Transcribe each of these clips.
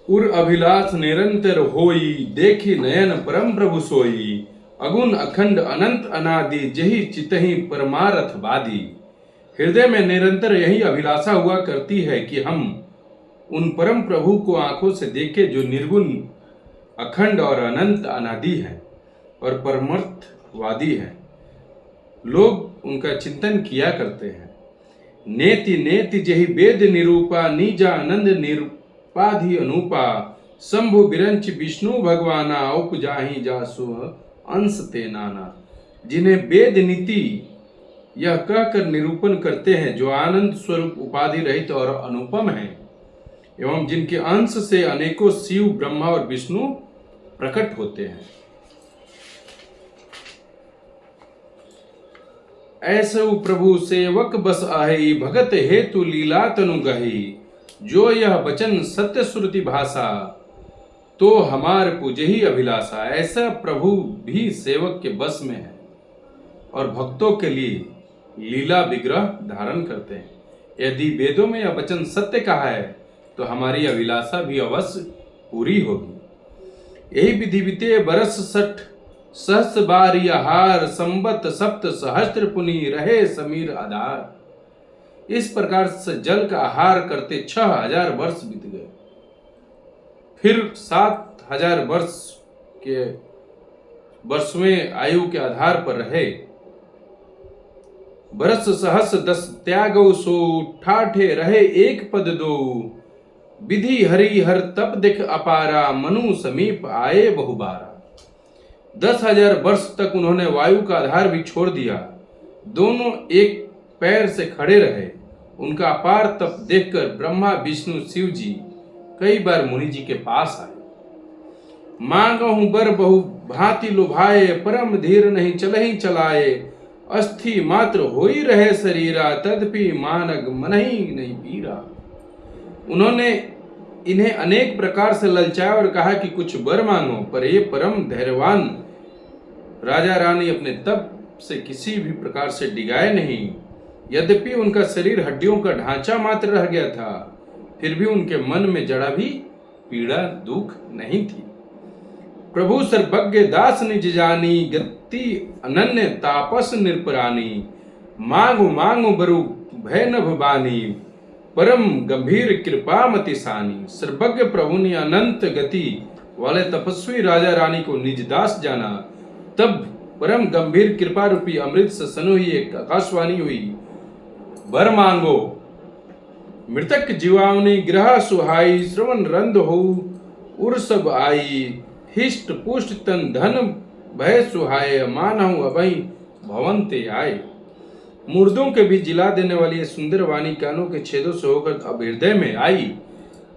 उर अभिलाष निरंतर होई, देखी नयन परम प्रभु सोई। अगुण अखंड अनंत अनादि, जही चितहि परमारथ वादी। हृदय में निरंतर यही अभिलाषा हुआ करती है कि हम उन परम प्रभु को आंखों से देखें जो निर्गुण, अखंड और अनंत अनादि है और परमार्थवादी है। लोग उनका चिंतन किया करते हैं। नेति नेति जहि वेद निरूपा, निजा आनंद निरूपाधि अनुपा। शंभु बिरंच विष्णु भगवाना, उपजाहि जासु अंश ते नाना। जिन्हें वेद नीति यह कहकर निरूपण करते हैं, जो आनंद स्वरूप उपाधि रहित और अनुपम है, एवं जिनके अंश से अनेकों शिव, ब्रह्मा और विष्णु प्रकट होते हैं। ऐसे प्रभु सेवक बस आहि, भगत हेतु लीला तनु गही। जो यह वचन सत्य श्रुति भाषा, तो हमार पूजे ही अभिलाषा। ऐसा प्रभु भी सेवक के बस में है और भक्तों के लिए लीला विग्रह धारण करते हैं। यदि वेदों में यह वचन सत्य कहा है तो हमारी अभिलाषा भी अवश्य पूरी होगी। यही विधि बीते बरस 60 सहस्र बारी आहार, संबत सप्त सहस्त्र पुनि रहे समीर आधार। इस प्रकार से जल का आहार करते 6000 वर्ष बीत गए। फिर 7000 वर्षवें आयु के आधार पर रहे। बरस सहस्र 10 त्यागो सो, ठाठे रहे एक पद दो। विधि हरि हर तप दिख अपारा, मनु समीप आए बहुबारा। 10,000 वर्ष तक उन्होंने वायु का आधार भी छोड़ दिया। दोनों एक पैर से खड़े रहे। उनका अपार तप देखकर ब्रह्मा, विष्णु, शिव जी कई बार मुनि जी के पास आए। मांगहु बर बहु भांति लुभाए, परम धीर नहीं चलहि चलाए। अस्थि मात्र होई रहे शरीरा, तदपि मानग मनहि नहीं पीरा। उन्होंने इन्हें अनेक प्रकार से ललचाया और कहा कि कुछ वर मांगो, पर ये परम धैर्यवान राजा रानी अपने तप से किसी भी प्रकार से डिगाए नहीं। यद्यपि उनका शरीर हड्डियों का ढांचा मात्र रह गया था, फिर भी उनके मन में जरा भी पीड़ा दुख नहीं थी। प्रभु सर्वज्ञ दास निज जानी, गति अनन्य तापस निरपरानी। मांगु मांगु बरु भय नभ बानी, परम गंभीर कृपा मति सानी। सर्वज्ञ प्रभु ने अनंत गति वाले तपस्वी राजा रानी को निज दास जाना। तब परम गंभीर कृपा रूपी अमृत से सनोही एक आकाशवाणी हुई, वर मांगो। मृतक जीवावनी ग्रह सुहाई, श्रवण रंध हो उर सब आई। हिष्ट पुष्ट तन धन भय सुहाय, मानहु अभई भवंते आए। मुर्दों के भी जिला देने वाली सुंदर वाणी कानों के छेदों से होकर अब हृदय में आई।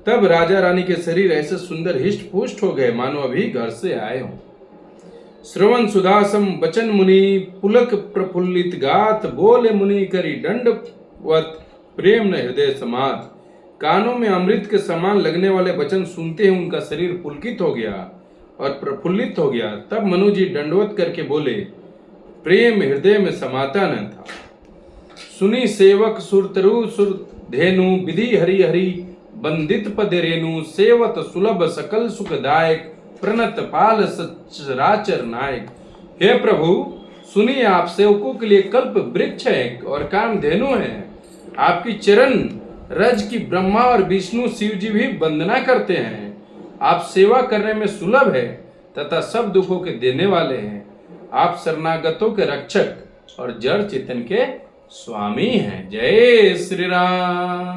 तब राजा रानी के शरीर ऐसे सुंदर हिष्ट पुष्ट हो गए, मानो अभी घर से आए हों। श्रवण सुधासम बचन मुनि, पुलक प्रफुल्लित गात। बोले मुनि करी दंडवत, प्रेम न हृदय समात। कानों में अमृत के समान लगने वाले वचन सुनते ही उनका शरीर पुलकित हो गया और प्रफुल्लित हो गया। तब मनु जी दंडवत करके बोले, प्रेम हृदय में समाता न था। सुनी सेवक सुरतरु सुर धेनु, विधि हरि हरि बंदित पद रेणु। सेवत सुलभ सकल सुखदायक, प्रणत पाल सचराचर नायक। हे प्रभु, सुनिए, आप सेवकों के लिए कल्प वृक्ष है और कामधेनु है। आपकी चरण रज की ब्रह्मा और विष्णु शिव जी भी वंदना करते हैं। आप सेवा करने में सुलभ है तथा सब दुखों के देने वाले हैं। आप शरणागतों के रक्षक और जड़ चेतन के स्वामी हैं। जय श्री राम।